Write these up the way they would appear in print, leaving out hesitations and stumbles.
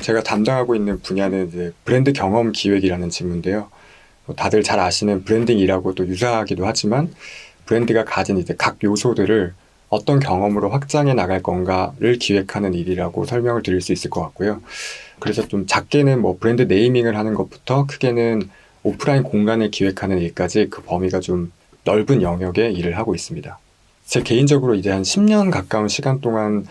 제가 담당하고 있는 분야는 이제 브랜드 경험 기획이라는 직무인데요. 다들 잘 아시는 브랜딩이라고도 유사하기도 하지만 브랜드가 가진 이제 각 요소들을 어떤 경험으로 확장해 나갈 건가를 기획하는 일이라고 설명을 드릴 수 있을 것 같고요. 그래서 좀 작게는 뭐 브랜드 네이밍을 하는 것부터 크게는 오프라인 공간을 기획하는 일까지 그 범위가 좀 넓은 영역의 일을 하고 있습니다. 제 개인적으로 이제 한 10년 가까운 시간 동안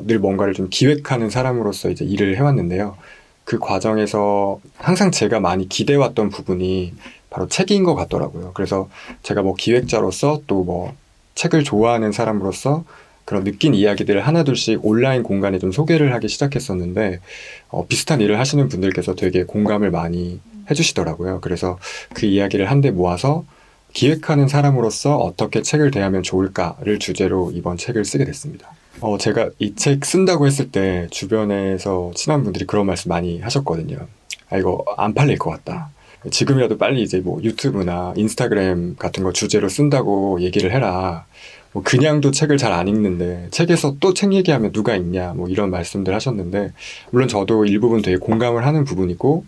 늘 뭔가를 좀 기획하는 사람으로서 이제 일을 해왔는데요. 그 과정에서 항상 제가 많이 기대왔던 부분이 바로 책인 것 같더라고요. 그래서 제가 뭐 기획자로서 또 뭐 책을 좋아하는 사람으로서 그런 느낀 이야기들을 하나둘씩 온라인 공간에 좀 소개를 하기 시작했었는데, 비슷한 일을 하시는 분들께서 되게 공감을 많이 해주시더라고요. 그래서 그 이야기를 한데 모아서 기획하는 사람으로서 어떻게 책을 대하면 좋을까를 주제로 이번 책을 쓰게 됐습니다. 제가 이 책 쓴다고 했을 때 주변에서 친한 분들이 그런 말씀 많이 하셨거든요. 아, 이거 안 팔릴 것 같다. 지금이라도 빨리 이제 뭐 유튜브나 인스타그램 같은 거 주제로 쓴다고 얘기를 해라. 뭐 그냥도 책을 잘 안 읽는데 책에서 또 책 얘기하면 누가 읽냐, 뭐 이런 말씀들 하셨는데, 물론 저도 일부분 되게 공감을 하는 부분이고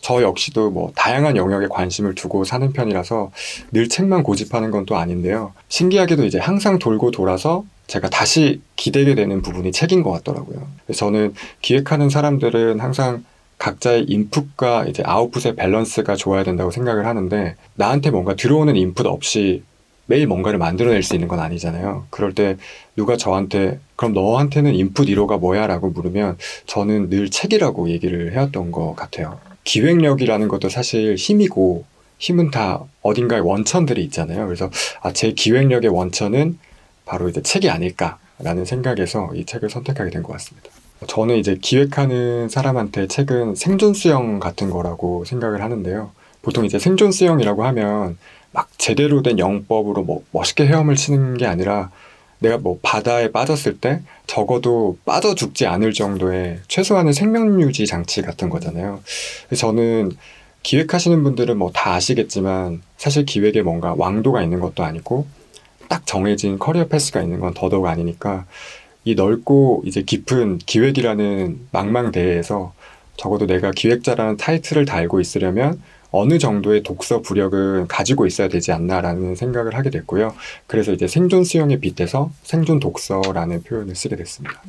저 역시도 뭐 다양한 영역에 관심을 두고 사는 편이라서 늘 책만 고집하는 건 또 아닌데요. 신기하게도 이제 항상 돌고 돌아서 제가 다시 기대게 되는 부분이 책인 것 같더라고요. 그래서 저는 기획하는 사람들은 항상 각자의 인풋과 이제 아웃풋의 밸런스가 좋아야 된다고 생각을 하는데, 나한테 뭔가 들어오는 인풋 없이 매일 뭔가를 만들어낼 수 있는 건 아니잖아요. 그럴 때 누가 저한테 그럼 너한테는 인풋 1호가 뭐야? 라고 물으면 저는 늘 책이라고 얘기를 해왔던 것 같아요. 기획력이라는 것도 사실 힘이고, 힘은 다 어딘가에 원천들이 있잖아요. 그래서 제 기획력의 원천은 바로 이제 책이 아닐까라는 생각에서 이 책을 선택하게 된 것 같습니다. 저는 이제 기획하는 사람한테 책은 생존 수영 같은 거라고 생각을 하는데요. 보통 이제 생존 수영이라고 하면 막 제대로 된 영법으로 뭐 멋있게 헤엄을 치는 게 아니라 내가 뭐 바다에 빠졌을 때 적어도 빠져 죽지 않을 정도의 최소한의 생명 유지 장치 같은 거잖아요. 그래서 저는 기획하시는 분들은 뭐 다 아시겠지만 사실 기획에 뭔가 왕도가 있는 것도 아니고 딱 정해진 커리어 패스가 있는 건 더더욱 아니니까, 이 넓고 이제 깊은 기획이라는 망망대해에서 적어도 내가 기획자라는 타이틀을 달고 있으려면 어느 정도의 독서 부력은 가지고 있어야 되지 않나라는 생각을 하게 됐고요. 그래서 이제 생존 수영에 빗대서 생존 독서라는 표현을 쓰게 됐습니다.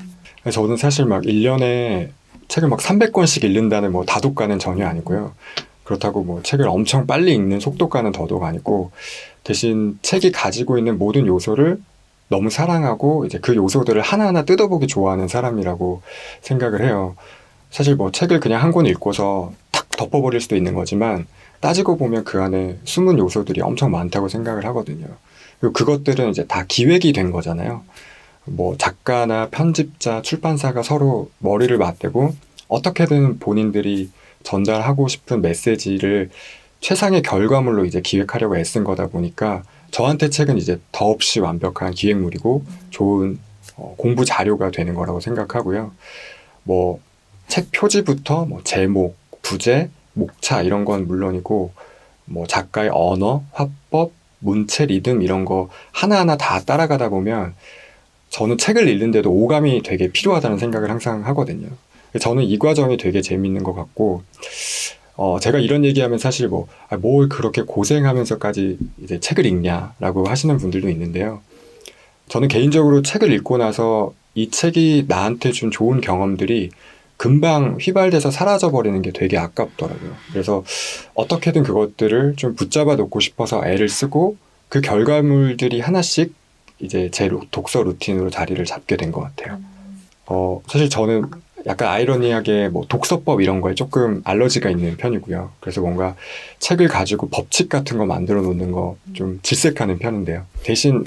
저는 사실 막 1년에 책을 막 300권씩 읽는다는 뭐 다독가는 전혀 아니고요. 그렇다고 뭐 책을 엄청 빨리 읽는 속독가는 더더욱 아니고, 대신 책이 가지고 있는 모든 요소를 너무 사랑하고 이제 그 요소들을 하나하나 뜯어보기 좋아하는 사람이라고 생각을 해요. 사실 뭐 책을 그냥 한 권 읽고서 탁 덮어버릴 수도 있는 거지만 따지고 보면 그 안에 숨은 요소들이 엄청 많다고 생각을 하거든요. 그리고 그것들은 이제 다 기획이 된 거잖아요. 뭐 작가나 편집자, 출판사가 서로 머리를 맞대고 어떻게든 본인들이 전달하고 싶은 메시지를 최상의 결과물로 이제 기획하려고 애쓴 거다 보니까 저한테 책은 이제 더없이 완벽한 기획물이고 좋은 공부 자료가 되는 거라고 생각하고요. 뭐 책 표지부터 뭐 제목, 부제, 목차 이런 건 물론이고, 뭐 작가의 언어, 화법, 문체, 리듬 이런 거 하나하나 다 따라가다 보면 저는 책을 읽는데도 오감이 되게 필요하다는 생각을 항상 하거든요. 저는 이 과정이 되게 재밌는 것 같고, 제가 이런 얘기하면 사실 뭘 그렇게 고생하면서까지 이제 책을 읽냐라고 하시는 분들도 있는데요. 저는 개인적으로 책을 읽고 나서 이 책이 나한테 준 좋은 경험들이 금방 휘발돼서 사라져버리는 게 되게 아깝더라고요. 그래서 어떻게든 그것들을 좀 붙잡아 놓고 싶어서 애를 쓰고 그 결과물들이 하나씩 이제 제 독서 루틴으로 자리를 잡게 된 것 같아요. 사실 저는 약간 아이러니하게 뭐 독서법 이런 거에 조금 알러지가 있는 편이고요. 그래서 뭔가 책을 가지고 법칙 같은 거 만들어 놓는 거 좀 질색하는 편인데요. 대신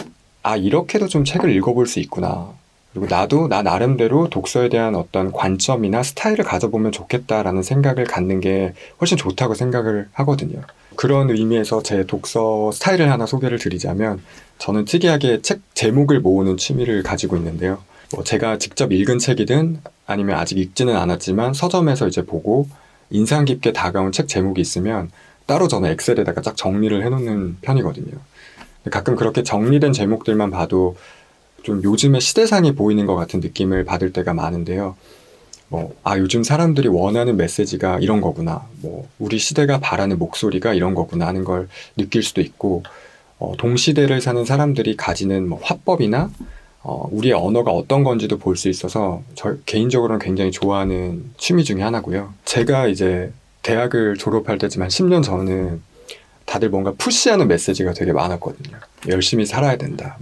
이렇게도 좀 책을 읽어볼 수 있구나. 그리고 나도 나 나름대로 독서에 대한 어떤 관점이나 스타일을 가져보면 좋겠다라는 생각을 갖는 게 훨씬 좋다고 생각을 하거든요. 그런 의미에서 제 독서 스타일을 하나 소개를 드리자면, 저는 특이하게 책 제목을 모으는 취미를 가지고 있는데요. 뭐 제가 직접 읽은 책이든 아니면 아직 읽지는 않았지만 서점에서 이제 보고 인상 깊게 다가온 책 제목이 있으면 따로 저는 엑셀에다가 쫙 정리를 해놓는 편이거든요. 가끔 그렇게 정리된 제목들만 봐도 좀 요즘의 시대상이 보이는 것 같은 느낌을 받을 때가 많은데요. 요즘 사람들이 원하는 메시지가 이런 거구나. 우리 시대가 바라는 목소리가 이런 거구나 하는 걸 느낄 수도 있고, 동시대를 사는 사람들이 가지는 화법이나 우리의 언어가 어떤 건지도 볼 수 있어서 저 개인적으로는 굉장히 좋아하는 취미 중에 하나고요. 제가 이제 대학을 졸업할 때쯤 한 10년 전은 다들 뭔가 푸시하는 메시지가 되게 많았거든요. 열심히 살아야 된다.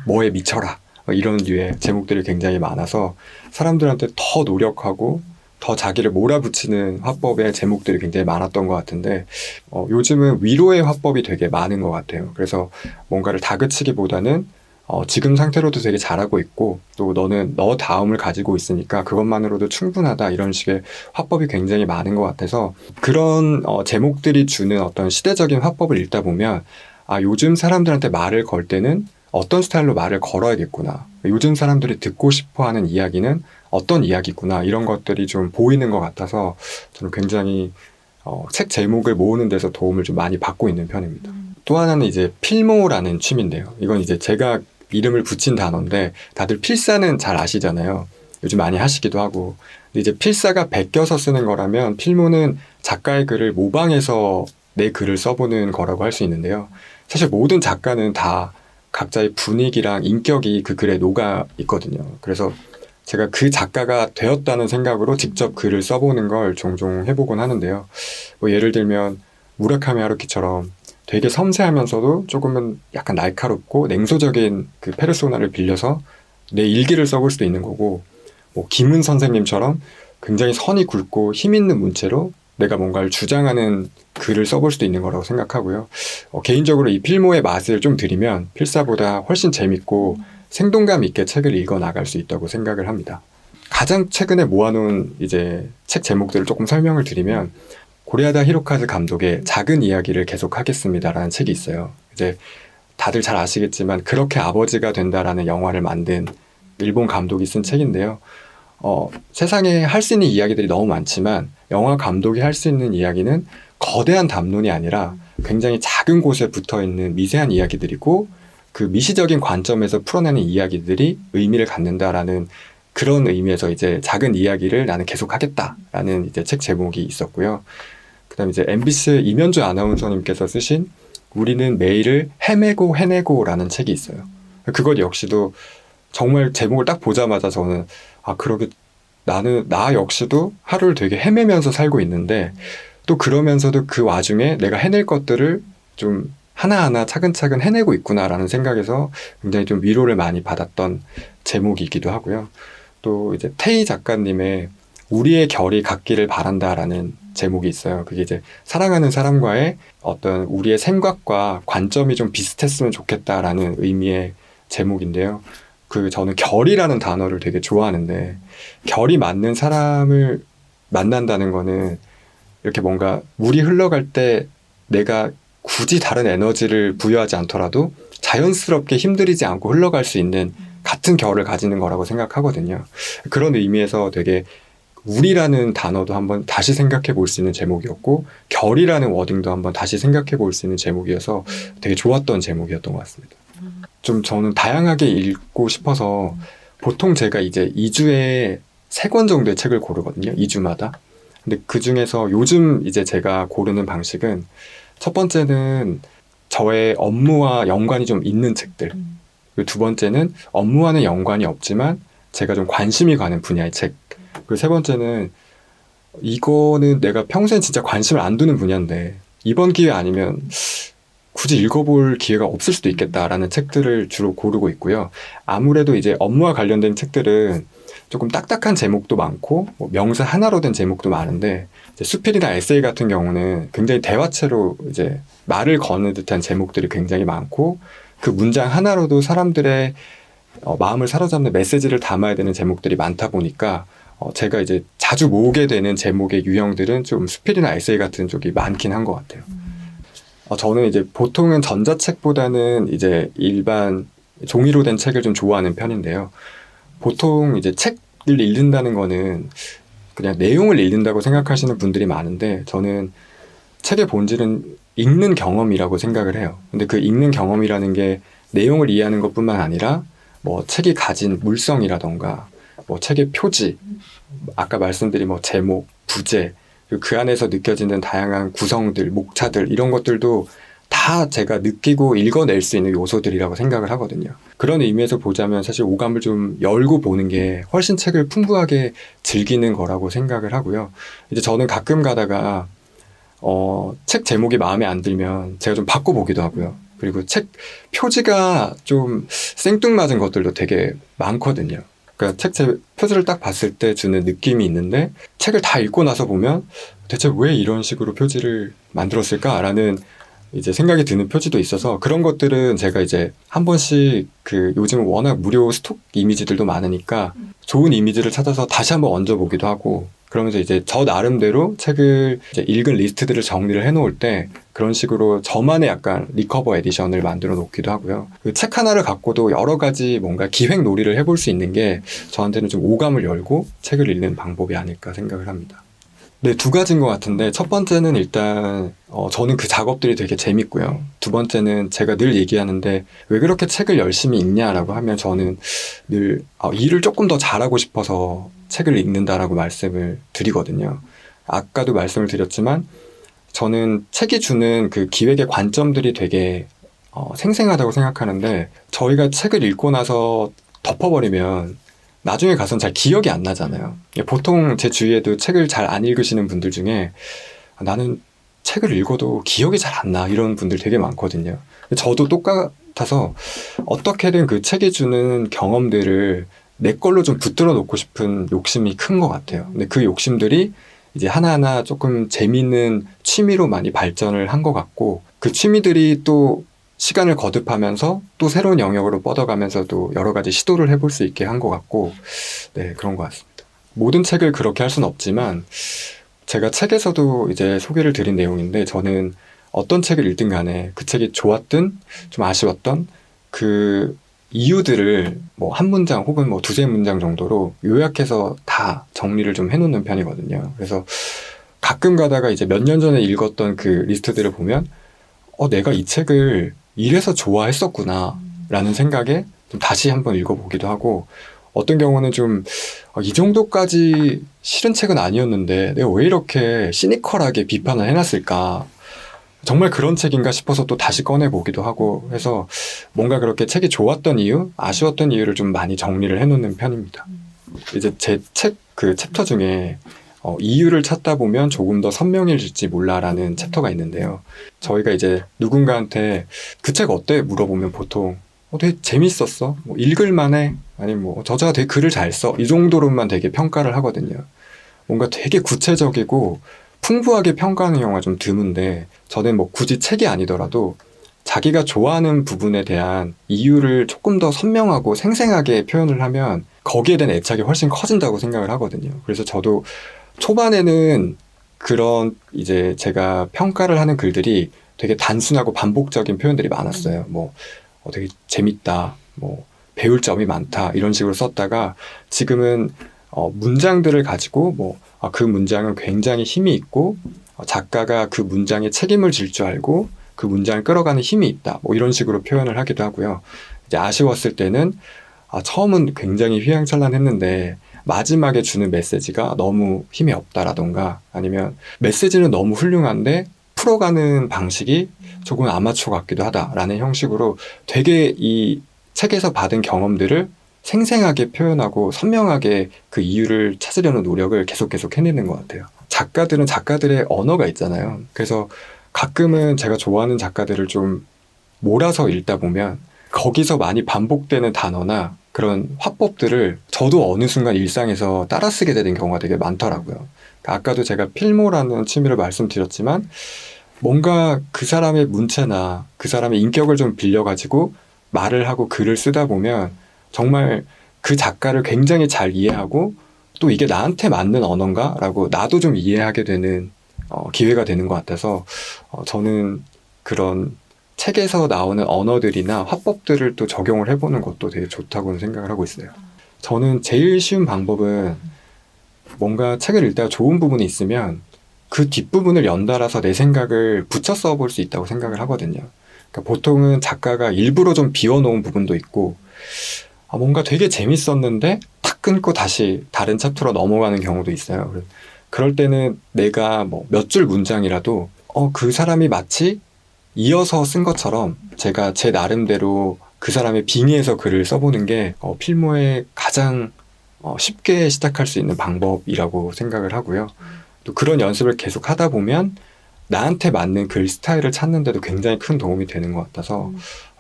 뭐에 미쳐라. 이런 류의 제목들이 굉장히 많아서 사람들한테 더 노력하고 더 자기를 몰아붙이는 화법의 제목들이 굉장히 많았던 것 같은데 요즘은 위로의 화법이 되게 많은 것 같아요. 그래서 뭔가를 다그치기보다는 지금 상태로도 되게 잘하고 있고 또 너는 너 다음을 가지고 있으니까 그것만으로도 충분하다 이런 식의 화법이 굉장히 많은 것 같아서 그런 제목들이 주는 어떤 시대적인 화법을 읽다 보면 요즘 사람들한테 말을 걸 때는 어떤 스타일로 말을 걸어야겠구나. 요즘 사람들이 듣고 싶어하는 이야기는 어떤 이야기구나. 이런 것들이 좀 보이는 것 같아서 저는 굉장히 책 제목을 모으는 데서 도움을 좀 많이 받고 있는 편입니다. 또 하나는 이제 필모라는 취미인데요. 이건 이제 제가 이름을 붙인 단어인데 다들 필사는 잘 아시잖아요. 요즘 많이 하시기도 하고. 근데 이제 필사가 베껴서 쓰는 거라면 필모는 작가의 글을 모방해서 내 글을 써보는 거라고 할 수 있는데요. 사실 모든 작가는 다 각자의 분위기랑 인격이 그 글에 녹아 있거든요. 그래서 제가 그 작가가 되었다는 생각으로 직접 글을 써보는 걸 종종 해보곤 하는데요. 예를 들면 무라카미 하루키처럼 되게 섬세하면서도 조금은 약간 날카롭고 냉소적인 그 페르소나를 빌려서 내 일기를 써볼 수도 있는 거고, 김은 선생님처럼 굉장히 선이 굵고 힘 있는 문체로 내가 뭔가를 주장하는 글을 써볼 수도 있는 거라고 생각하고요. 개인적으로 이 필모의 맛을 좀 드리면 필사보다 훨씬 재밌고 생동감 있게 책을 읽어 나갈 수 있다고 생각을 합니다. 가장 최근에 모아놓은 이제 책 제목들을 조금 설명을 드리면 고레하다 히로카즈 감독의 작은 이야기를 계속하겠습니다라는 책이 있어요. 이제 다들 잘 아시겠지만 그렇게 아버지가 된다라는 영화를 만든 일본 감독이 쓴 책인데요. 세상에 할 수 있는 이야기들이 너무 많지만 영화 감독이 할 수 있는 이야기는 거대한 담론이 아니라 굉장히 작은 곳에 붙어있는 미세한 이야기들이고 그 미시적인 관점에서 풀어내는 이야기들이 의미를 갖는다라는 그런 의미에서 이제 작은 이야기를 나는 계속하겠다라는 이제 책 제목이 있었고요. 그다음 이제 MBC 이면주 아나운서님께서 쓰신 우리는 매일을 헤매고 해내고라는 책이 있어요. 그것 역시도 정말 제목을 딱 보자마자 저는 그러게 나 역시도 하루를 되게 헤매면서 살고 있는데 또 그러면서도 그 와중에 내가 해낼 것들을 좀 하나하나 차근차근 해내고 있구나라는 생각에서 굉장히 좀 위로를 많이 받았던 제목이기도 하고요. 또 이제 태희 작가님의 우리의 결이 같기를 바란다라는 제목이 있어요. 그게 이제 사랑하는 사람과의 어떤 우리의 생각과 관점이 좀 비슷했으면 좋겠다라는 의미의 제목인데요. 저는 결이라는 단어를 되게 좋아하는데 결이 맞는 사람을 만난다는 거는 이렇게 뭔가 물이 흘러갈 때 내가 굳이 다른 에너지를 부여하지 않더라도 자연스럽게 힘들이지 않고 흘러갈 수 있는 같은 결을 가지는 거라고 생각하거든요. 그런 의미에서 되게 우리라는 단어도 한번 다시 생각해 볼 수 있는 제목이었고 결이라는 워딩도 한번 다시 생각해 볼 수 있는 제목이어서 되게 좋았던 제목이었던 것 같습니다. 좀 저는 다양하게 읽고 싶어서 보통 제가 이제 2주에 3권 정도의 책을 고르거든요. 2주마다. 근데 그 중에서 요즘 이제 제가 고르는 방식은 첫 번째는 저의 업무와 연관이 좀 있는 책들. 그리고 두 번째는 업무와는 연관이 없지만 제가 좀 관심이 가는 분야의 책. 그리고 세 번째는 이거는 내가 평소에 진짜 관심을 안 두는 분야인데 이번 기회 아니면 굳이 읽어볼 기회가 없을 수도 있겠다라는 책들을 주로 고르고 있고요. 아무래도 이제 업무와 관련된 책들은 조금 딱딱한 제목도 많고 명사 하나로 된 제목도 많은데 이제 수필이나 에세이 같은 경우는 굉장히 대화체로 이제 말을 거는 듯한 제목들이 굉장히 많고 그 문장 하나로도 사람들의 마음을 사로잡는 메시지를 담아야 되는 제목들이 많다 보니까 제가 이제 자주 모으게 되는 제목의 유형들은 좀 수필이나 에세이 같은 쪽이 많긴 한 것 같아요. 저는 이제 보통은 전자책보다는 이제 일반 종이로 된 책을 좀 좋아하는 편인데요. 보통 이제 책을 읽는다는 거는 그냥 내용을 읽는다고 생각하시는 분들이 많은데 저는 책의 본질은 읽는 경험이라고 생각을 해요. 근데 그 읽는 경험이라는 게 내용을 이해하는 것뿐만 아니라 책이 가진 물성이라던가 뭐 책의 표지, 아까 말씀드린 뭐 제목, 부제, 그리고 그 안에서 느껴지는 다양한 구성들, 목차들 이런 것들도 다 제가 느끼고 읽어낼 수 있는 요소들이라고 생각을 하거든요. 그런 의미에서 보자면 사실 오감을 좀 열고 보는 게 훨씬 책을 풍부하게 즐기는 거라고 생각을 하고요. 이제 저는 가끔 가다가 책 제목이 마음에 안 들면 제가 좀 바꿔보기도 하고요. 그리고 책 표지가 좀 생뚱맞은 것들도 되게 많거든요. 그러니까 표지를 딱 봤을 때 주는 느낌이 있는데 책을 다 읽고 나서 보면 대체 왜 이런 식으로 표지를 만들었을까라는 이제 생각이 드는 표지도 있어서 그런 것들은 제가 이제 한 번씩 요즘은 워낙 무료 스톡 이미지들도 많으니까 좋은 이미지를 찾아서 다시 한번 얹어보기도 하고 그러면서 이제 저 나름대로 책을 이제 읽은 리스트들을 정리를 해놓을 때 그런 식으로 저만의 약간 리커버 에디션을 만들어 놓기도 하고요. 그 책 하나를 갖고도 여러 가지 뭔가 기획 놀이를 해볼 수 있는 게 저한테는 좀 오감을 열고 책을 읽는 방법이 아닐까 생각을 합니다. 네, 두 가지인 것 같은데 첫 번째는 일단 저는 그 작업들이 되게 재밌고요. 두 번째는 제가 늘 얘기하는데 왜 그렇게 책을 열심히 읽냐라고 하면 저는 늘 일을 조금 더 잘하고 싶어서 책을 읽는다라고 말씀을 드리거든요. 아까도 말씀을 드렸지만 저는 책이 주는 그 기획의 관점들이 되게 생생하다고 생각하는데 저희가 책을 읽고 나서 덮어버리면 나중에 가서는 잘 기억이 안 나잖아요. 보통 제 주위에도 책을 잘 안 읽으시는 분들 중에 나는 책을 읽어도 기억이 잘 안 나 이런 분들 되게 많거든요. 저도 똑같아서 어떻게든 그 책이 주는 경험들을 내 걸로 좀 붙들어 놓고 싶은 욕심이 큰 것 같아요. 근데 그 욕심들이 이제 하나하나 조금 재미있는 취미로 많이 발전을 한 것 같고 그 취미들이 또 시간을 거듭하면서 또 새로운 영역으로 뻗어가면서도 여러 가지 시도를 해볼 수 있게 한 것 같고 네, 그런 것 같습니다. 모든 책을 그렇게 할 수는 없지만 제가 책에서도 이제 소개를 드린 내용인데 저는 어떤 책을 읽든 간에 그 책이 좋았든 좀 아쉬웠던 그 이유들을 뭐 한 문장 혹은 뭐 두세 문장 정도로 요약해서 다 정리를 좀 해놓는 편이거든요. 그래서 가끔 가다가 이제 몇 년 전에 읽었던 그 리스트들을 보면 내가 이 책을 이래서 좋아했었구나 라는 생각에 좀 다시 한번 읽어보기도 하고 어떤 경우는 좀 이 정도까지 싫은 책은 아니었는데 내가 왜 이렇게 시니컬하게 비판을 해놨을까 정말 그런 책인가 싶어서 또 다시 꺼내보기도 하고 해서 뭔가 그렇게 책이 좋았던 이유, 아쉬웠던 이유를 좀 많이 정리를 해놓는 편입니다. 이제 제 책 그 챕터 중에 이유를 찾다 보면 조금 더 선명해질지 몰라라는 챕터가 있는데요. 저희가 이제 누군가한테 그 책 어때? 물어보면 보통 되게 재밌었어? 뭐 읽을만해? 아니면 뭐 저자가 되게 글을 잘 써? 이 정도로만 되게 평가를 하거든요. 뭔가 되게 구체적이고 풍부하게 평가하는 경우가 좀 드문데 저는 뭐 굳이 책이 아니더라도 자기가 좋아하는 부분에 대한 이유를 조금 더 선명하고 생생하게 표현을 하면 거기에 대한 애착이 훨씬 커진다고 생각을 하거든요. 그래서 저도 초반에는 그런 이제 제가 평가를 하는 글들이 되게 단순하고 반복적인 표현들이 많았어요. 뭐 되게 재밌다, 뭐 배울 점이 많다 이런 식으로 썼다가 지금은 문장들을 가지고 그 문장은 굉장히 힘이 있고 작가가 그 문장에 책임을 질 줄 알고 그 문장을 끌어가는 힘이 있다. 뭐 이런 식으로 표현을 하기도 하고요. 이제 아쉬웠을 때는 처음은 굉장히 휘황찬란했는데 마지막에 주는 메시지가 너무 힘이 없다라던가 아니면 메시지는 너무 훌륭한데 풀어가는 방식이 조금 아마추어 같기도 하다라는 형식으로 되게 이 책에서 받은 경험들을 생생하게 표현하고 선명하게 그 이유를 찾으려는 노력을 계속 해내는 것 같아요. 작가들은 작가들의 언어가 있잖아요. 그래서 가끔은 제가 좋아하는 작가들을 좀 몰아서 읽다 보면 거기서 많이 반복되는 단어나 그런 화법들을 저도 어느 순간 일상에서 따라 쓰게 되는 경우가 되게 많더라고요. 아까도 제가 필모라는 취미를 말씀드렸지만 뭔가 그 사람의 문체나 그 사람의 인격을 좀 빌려가지고 말을 하고 글을 쓰다 보면 정말 그 작가를 굉장히 잘 이해하고 또 이게 나한테 맞는 언어인가? 라고 나도 좀 이해하게 되는 기회가 되는 것 같아서 저는 그런 책에서 나오는 언어들이나 화법들을 또 적용을 해보는 것도 되게 좋다고 생각을 하고 있어요. 저는 제일 쉬운 방법은 뭔가 책을 읽다가 좋은 부분이 있으면 그 뒷부분을 연달아서 내 생각을 붙여 써볼 수 있다고 생각을 하거든요. 그러니까 보통은 작가가 일부러 좀 비워놓은 부분도 있고 뭔가 되게 재밌었는데 탁 끊고 다시 다른 챕터로 넘어가는 경우도 있어요. 그럴 때는 내가 뭐 몇 줄 문장이라도 그 사람이 마치 이어서 쓴 것처럼 제가 제 나름대로 그 사람의 빙의해서 글을 써보는 게 필모에 가장 쉽게 시작할 수 있는 방법이라고 생각을 하고요. 또 그런 연습을 계속 하다 보면 나한테 맞는 글 스타일을 찾는데도 굉장히 큰 도움이 되는 것 같아서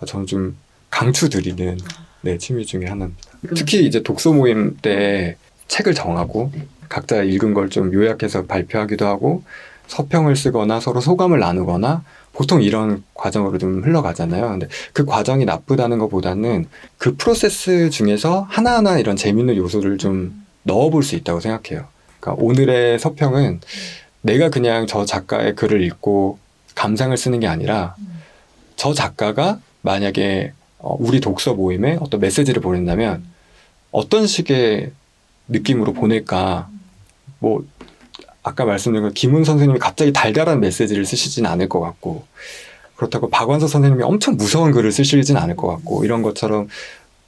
저는 좀 강추드리는 네, 취미 중에 하나입니다. 특히 이제 독서 모임 때 책을 정하고 각자 읽은 걸 좀 요약해서 발표하기도 하고 서평을 쓰거나 서로 소감을 나누거나 보통 이런 과정으로 좀 흘러가잖아요. 근데 그 과정이 나쁘다는 것보다는 그 프로세스 중에서 하나하나 이런 재밌는 요소를 좀 넣어볼 수 있다고 생각해요. 그러니까 오늘의 서평은 내가 그냥 저 작가의 글을 읽고 감상을 쓰는 게 아니라 저 작가가 만약에 우리 독서 모임에 어떤 메시지를 보낸다면 어떤 식의 느낌으로 보낼까. 뭐 아까 말씀드린 것 김훈 선생님이 갑자기 달달한 메시지를 쓰시진 않을 것 같고 그렇다고 박완서 선생님이 엄청 무서운 글을 쓰시진 않을 것 같고 이런 것처럼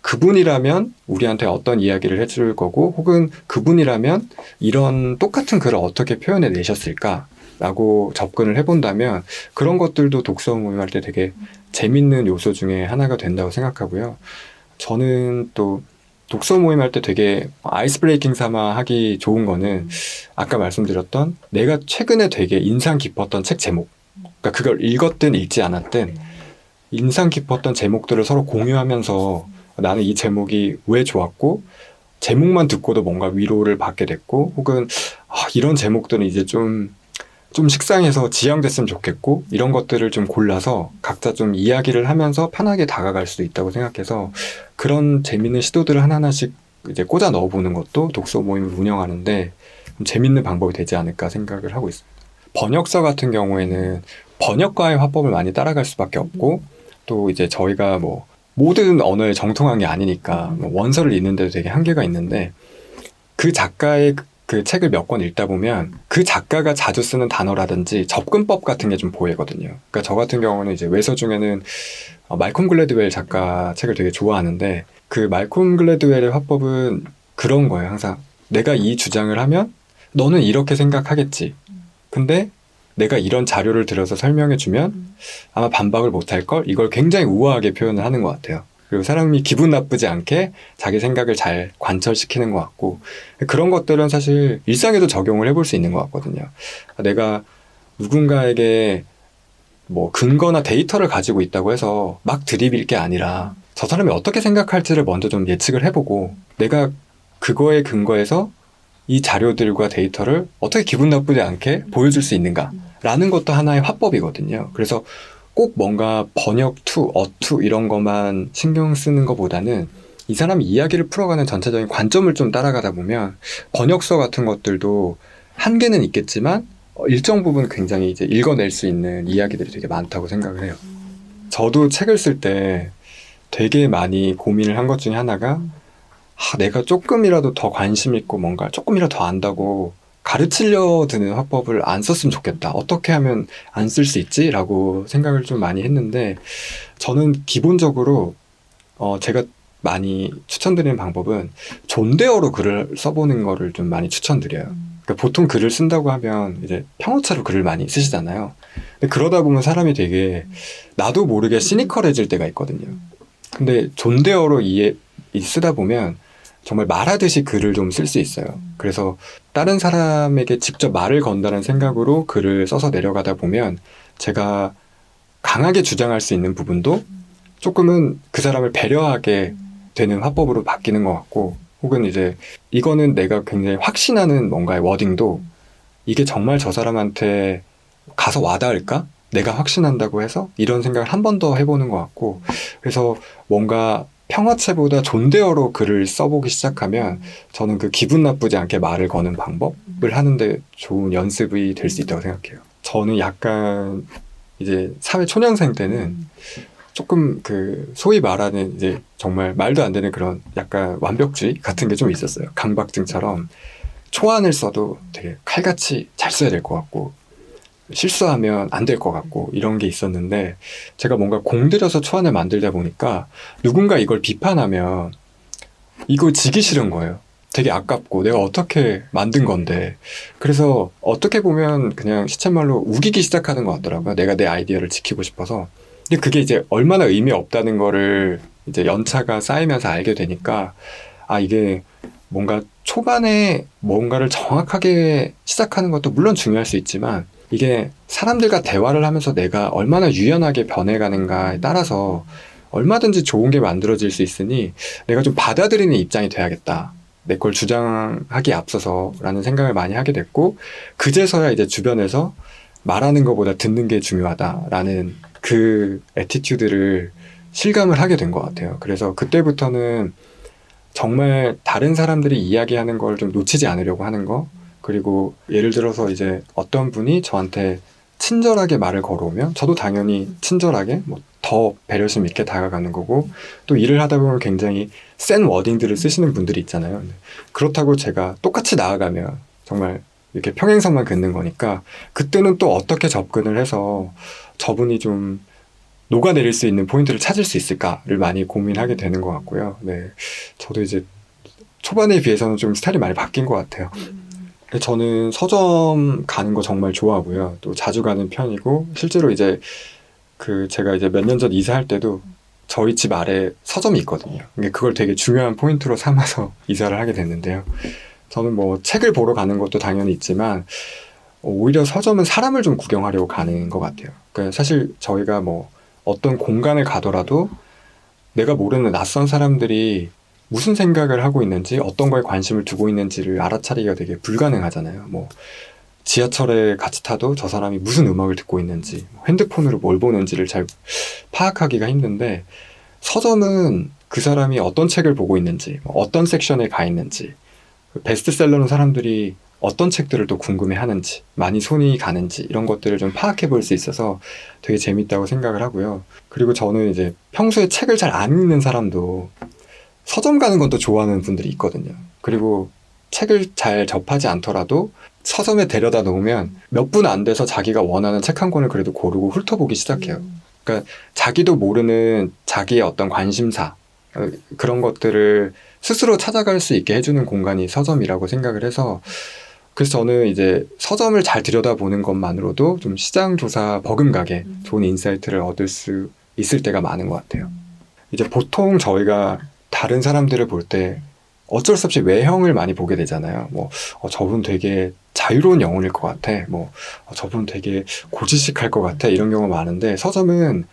그분이라면 우리한테 어떤 이야기를 해줄 거고 혹은 그분이라면 이런 똑같은 글을 어떻게 표현해 내셨을까라고 접근을 해본다면 그런 것들도 독서 모임할 때 되게 재밌는 요소 중에 하나가 된다고 생각하고요. 저는 또 독서 모임할 때 되게 아이스 브레이킹 삼아 하기 좋은 거는 아까 말씀드렸던 내가 최근에 되게 인상 깊었던 책 제목 그러니까 그걸 읽었든 읽지 않았든 인상 깊었던 제목들을 서로 공유하면서 나는 이 제목이 왜 좋았고 제목만 듣고도 뭔가 위로를 받게 됐고 혹은 이런 제목들은 이제 좀 식상해서 지양됐으면 좋겠고 이런 것들을 좀 골라서 각자 좀 이야기를 하면서 편하게 다가갈 수도 있다고 생각해서 그런 재밌는 시도들을 하나하나씩 이제 꽂아 넣어보는 것도 독서 모임을 운영하는데 좀 재밌는 방법이 되지 않을까 생각을 하고 있습니다. 번역서 같은 경우에는 번역가의 화법을 많이 따라갈 수밖에 없고 또 이제 저희가 뭐 모든 언어에 정통한 게 아니니까 뭐 원서를 읽는데도 되게 한계가 있는데 그 작가의 그 책을 몇 권 읽다 보면 그 작가가 자주 쓰는 단어라든지 접근법 같은 게 좀 보이거든요. 그러니까 저 같은 경우는 이제 외서 중에는 말콤 글래드웰 작가 책을 되게 좋아하는데 그 말콤 글래드웰의 화법은 그런 거예요. 항상 내가 이 주장을 하면 너는 이렇게 생각하겠지. 근데 내가 이런 자료를 들어서 설명해 주면 아마 반박을 못할 걸 이걸 굉장히 우아하게 표현을 하는 것 같아요. 그리고 사람이 기분 나쁘지 않게 자기 생각을 잘 관철시키는 것 같고 그런 것들은 사실 일상에도 적용을 해볼 수 있는 것 같거든요. 내가 누군가에게 뭐 근거나 데이터를 가지고 있다고 해서 막 들이밀 게 아니라 저 사람이 어떻게 생각할지를 먼저 좀 예측을 해보고 내가 그거에 근거해서 이 자료들과 데이터를 어떻게 기분 나쁘지 않게 보여줄 수 있는가라는 것도 하나의 화법이거든요. 그래서 꼭 뭔가 번역 투, 어투 이런 것만 신경 쓰는 것보다는 이 사람이 이야기를 풀어가는 전체적인 관점을 좀 따라가다 보면 번역서 같은 것들도 한계는 있겠지만 일정 부분 굉장히 이제 읽어낼 수 있는 이야기들이 되게 많다고 생각을 해요. 저도 책을 쓸 때 되게 많이 고민을 한 것 중에 하나가 내가 조금이라도 더 관심 있고 뭔가 조금이라도 더 안다고 가르치려 드는 화법을 안 썼으면 좋겠다. 어떻게 하면 안 쓸 수 있지? 라고 생각을 좀 많이 했는데 저는 기본적으로 제가 많이 추천드리는 방법은 존대어로 글을 써보는 거를 좀 많이 추천드려요. 그러니까 보통 글을 쓴다고 하면 이제 평어차로 글을 많이 쓰시잖아요. 근데 그러다 보면 사람이 되게 나도 모르게 시니컬해질 때가 있거든요. 근데 존대어로 쓰다 보면 정말 말하듯이 글을 좀 쓸 수 있어요. 그래서 다른 사람에게 직접 말을 건다는 생각으로 글을 써서 내려가다 보면 제가 강하게 주장할 수 있는 부분도 조금은 그 사람을 배려하게 되는 화법으로 바뀌는 것 같고 혹은 이제 이거는 내가 굉장히 확신하는 뭔가의 워딩도 이게 정말 저 사람한테 가서 와닿을까? 내가 확신한다고 해서 이런 생각을 한 번 더 해보는 것 같고 그래서 뭔가 평화체보다 존대어로 글을 써보기 시작하면 저는 그 기분 나쁘지 않게 말을 거는 방법을 하는데 좋은 연습이 될 수 있다고 생각해요. 저는 약간 이제 사회 초년생 때는 조금 그 소위 말하는 이제 정말 말도 안 되는 그런 약간 완벽주의 같은 게 좀 있었어요. 강박증처럼 초안을 써도 되게 칼같이 잘 써야 될 것 같고 실수하면 안 될 것 같고 이런 게 있었는데 제가 뭔가 공들여서 초안을 만들다 보니까 누군가 이걸 비판하면 이거 지기 싫은 거예요. 되게 아깝고 내가 어떻게 만든 건데. 그래서 어떻게 보면 그냥 시쳇말로 우기기 시작하는 것 같더라고요. 내가 내 아이디어를 지키고 싶어서. 근데 그게 이제 얼마나 의미 없다는 거를 이제 연차가 쌓이면서 알게 되니까 아, 이게 뭔가 초반에 뭔가를 정확하게 시작하는 것도 물론 중요할 수 있지만 이게 사람들과 대화를 하면서 내가 얼마나 유연하게 변해가는가에 따라서 얼마든지 좋은 게 만들어질 수 있으니 내가 좀 받아들이는 입장이 돼야겠다. 내 걸 주장하기에 앞서서라는 생각을 많이 하게 됐고, 그제서야 이제 주변에서 말하는 것보다 듣는 게 중요하다라는 그 애티튜드를 실감을 하게 된 것 같아요. 그래서 그때부터는 정말 다른 사람들이 이야기하는 걸 좀 놓치지 않으려고 하는 거, 그리고 예를 들어서 이제 어떤 분이 저한테 친절하게 말을 걸어오면 저도 당연히 친절하게 뭐 더 배려심 있게 다가가는 거고, 또 일을 하다 보면 굉장히 센 워딩들을 쓰시는 분들이 있잖아요. 그렇다고 제가 똑같이 나아가면 정말 이렇게 평행선만 긋는 거니까 그때는 또 어떻게 접근을 해서 저분이 좀 녹아내릴 수 있는 포인트를 찾을 수 있을까를 많이 고민하게 되는 것 같고요. 네, 저도 이제 초반에 비해서는 좀 스타일이 많이 바뀐 것 같아요. 저는 서점 가는 거 정말 좋아하고요. 또 자주 가는 편이고, 실제로 이제 그 제가 이제 몇 년 전 이사할 때도 저희 집 아래 서점이 있거든요. 근데 그걸 되게 중요한 포인트로 삼아서 이사를 하게 됐는데요. 저는 뭐 책을 보러 가는 것도 당연히 있지만 오히려 서점은 사람을 좀 구경하려고 가는 것 같아요. 그러니까 사실 저희가 뭐 어떤 공간을 가더라도 내가 모르는 낯선 사람들이 무슨 생각을 하고 있는지, 어떤 거에 관심을 두고 있는지를 알아차리기가 되게 불가능하잖아요. 뭐 지하철에 같이 타도 저 사람이 무슨 음악을 듣고 있는지, 핸드폰으로 뭘 보는지를 잘 파악하기가 힘든데, 서점은 그 사람이 어떤 책을 보고 있는지, 어떤 섹션에 가 있는지, 베스트셀러는 사람들이 어떤 책들을 또 궁금해하는지, 많이 손이 가는지, 이런 것들을 좀 파악해 볼 수 있어서 되게 재밌다고 생각을 하고요. 그리고 저는 이제 평소에 책을 잘 안 읽는 사람도 서점 가는 건 또 좋아하는 분들이 있거든요. 그리고 책을 잘 접하지 않더라도 서점에 데려다 놓으면 몇 분 안 돼서 자기가 원하는 책 한 권을 그래도 고르고 훑어보기 시작해요. 그러니까 자기도 모르는 자기의 어떤 관심사, 그런 것들을 스스로 찾아갈 수 있게 해주는 공간이 서점이라고 생각을 해서, 그래서 저는 이제 서점을 잘 들여다보는 것만으로도 좀 시장 조사 버금가게 좋은 인사이트를 얻을 수 있을 때가 많은 것 같아요. 이제 보통 저희가 다른 사람들을 볼 때 어쩔 수 없이 외형을 많이 보게 되잖아요. 뭐 저분 되게 자유로운 영혼일 것 같아. 뭐 저분 되게 고지식할 것 같아. 이런 경우가 많은데, 서점은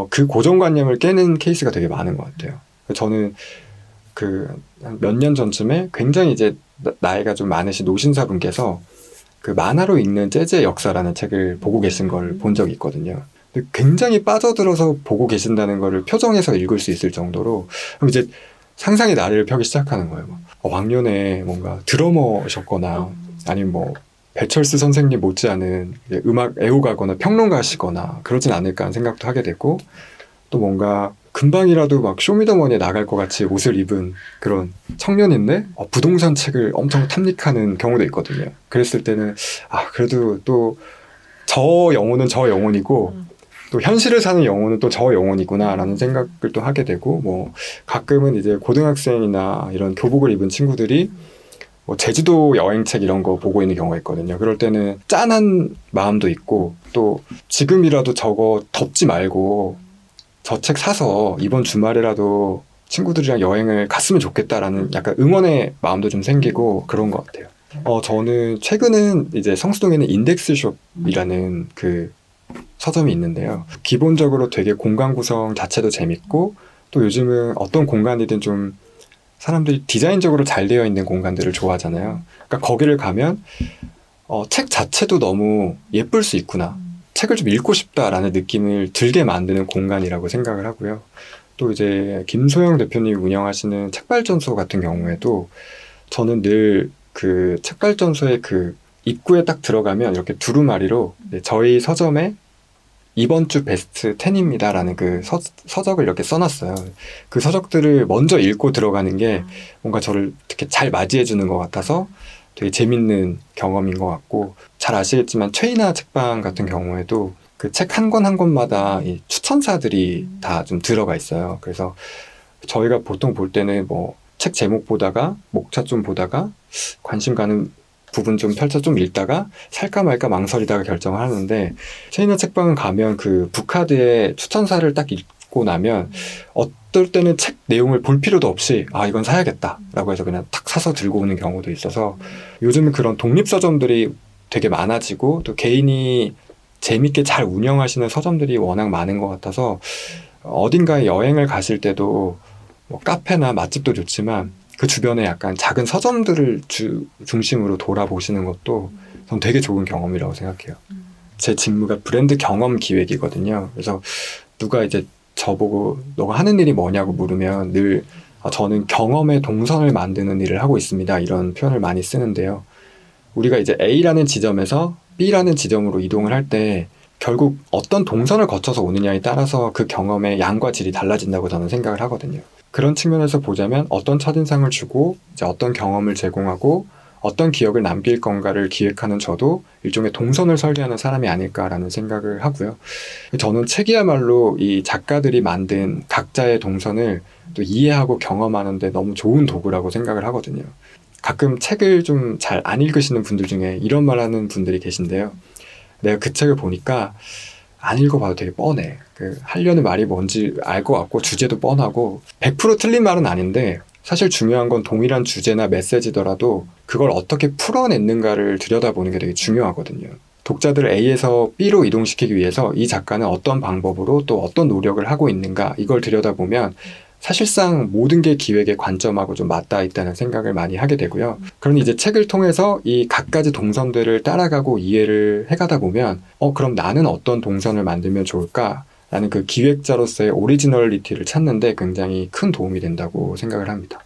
그 고정관념을 깨는 케이스가 되게 많은 것 같아요. 저는 그 몇 년 전쯤에 굉장히 이제 나이가 좀 많으신 노신사분께서 그 만화로 읽는 재즈의 역사라는 책을 보고 계신 걸 본 적이 있거든요. 근데 굉장히 빠져들어서 보고 계신다는 거를 표정에서 읽을 수 있을 정도로, 그럼 이제 상상의 나래를 펴기 시작하는 거예요. 왕년에 뭔가 드러머셨거나 아니면 뭐 배철수 선생님 못지않은 음악 애호가거나 평론가시거나 그러진 않을까 하는 생각도 하게 되고, 또 뭔가 금방이라도 막 쇼미더머니에 나갈 것 같이 옷을 입은 그런 청년인데 부동산 책을 엄청 탐닉하는 경우도 있거든요. 그랬을 때는 그래도 또 저 영혼은 저 영혼이고 또 현실을 사는 영혼은 또 저 영혼이구나라는 생각을 또 하게 되고, 뭐 가끔은 이제 고등학생이나 이런 교복을 입은 친구들이 뭐 제주도 여행책 이런 거 보고 있는 경우가 있거든요. 그럴 때는 짠한 마음도 있고, 또 지금이라도 저거 덥지 말고 저 책 사서 이번 주말에라도 친구들이랑 여행을 갔으면 좋겠다라는 약간 응원의 마음도 좀 생기고 그런 것 같아요. 저는 최근은 이제 성수동에는 인덱스숍이라는 그 서점이 있는데요. 기본적으로 되게 공간 구성 자체도 재밌고, 또 요즘은 어떤 공간이든 좀 사람들이 디자인적으로 잘 되어 있는 공간들을 좋아하잖아요. 그러니까 거기를 가면 책 자체도 너무 예쁠 수 있구나, 책을 좀 읽고 싶다라는 느낌을 들게 만드는 공간이라고 생각을 하고요. 또 이제 김소영 대표님이 운영하시는 책발전소 같은 경우에도 저는 늘 그 책발전소의 그 입구에 딱 들어가면 이렇게 두루마리로 저희 서점의 이번 주 베스트 10입니다라는 그 서적을 이렇게 써놨어요. 그 서적들을 먼저 읽고 들어가는 게 뭔가 저를 되게 잘 맞이해주는 것 같아서 되게 재밌는 경험인 것 같고, 잘 아시겠지만 최인화 책방 같은 경우에도 그 책 한 권 한 권마다 이 추천사들이 다 좀 들어가 있어요. 그래서 저희가 보통 볼 때는 뭐 책 제목 보다가 목차 좀 보다가 관심 가는 부분 좀 펼쳐 좀 읽다가 살까 말까 망설이다가 결정을 하는데, 체인저 책방은 가면 그 북카드의 추천사를 딱 읽고 나면 어떨 때는 책 내용을 볼 필요도 없이 아 이건 사야겠다라고 해서 그냥 탁 사서 들고 오는 경우도 있어서, 요즘은 그런 독립 서점들이 되게 많아지고 또 개인이 재밌게 잘 운영하시는 서점들이 워낙 많은 것 같아서, 어딘가에 여행을 가실 때도 뭐 카페나 맛집도 좋지만 그 주변에 약간 작은 서점들을 중심으로 돌아보시는 것도 전 되게 좋은 경험이라고 생각해요. 제 직무가 브랜드 경험 기획이거든요. 그래서 누가 이제 저보고 너가 하는 일이 뭐냐고 물으면 늘 저는 경험의 동선을 만드는 일을 하고 있습니다, 이런 표현을 많이 쓰는데요. 우리가 이제 A라는 지점에서 B라는 지점으로 이동을 할 때 결국 어떤 동선을 거쳐서 오느냐에 따라서 그 경험의 양과 질이 달라진다고 저는 생각을 하거든요. 그런 측면에서 보자면 어떤 첫인상을 주고 이제 어떤 경험을 제공하고 어떤 기억을 남길 건가를 기획하는 저도 일종의 동선을 설계하는 사람이 아닐까라는 생각을 하고요. 저는 책이야말로 이 작가들이 만든 각자의 동선을 또 이해하고 경험하는 데 너무 좋은 도구라고 생각을 하거든요. 가끔 책을 좀 잘 안 읽으시는 분들 중에 이런 말 하는 분들이 계신데요. 내가 그 책을 보니까 안 읽어봐도 되게 뻔해. 하려는 말이 뭔지 알 것 같고 주제도 뻔하고 100% 틀린 말은 아닌데, 사실 중요한 건 동일한 주제나 메시지더라도 그걸 어떻게 풀어냈는가를 들여다보는 게 되게 중요하거든요. 독자들을 A에서 B로 이동시키기 위해서 이 작가는 어떤 방법으로 또 어떤 노력을 하고 있는가, 이걸 들여다보면 사실상 모든 게 기획의 관점하고 좀 맞닿아 있다는 생각을 많이 하게 되고요. 그러니 이제 책을 통해서 이 각가지 동선들을 따라가고 이해를 해가다 보면 그럼 나는 어떤 동선을 만들면 좋을까? 라는 그 기획자로서의 오리지널리티를 찾는데 굉장히 큰 도움이 된다고 생각을 합니다.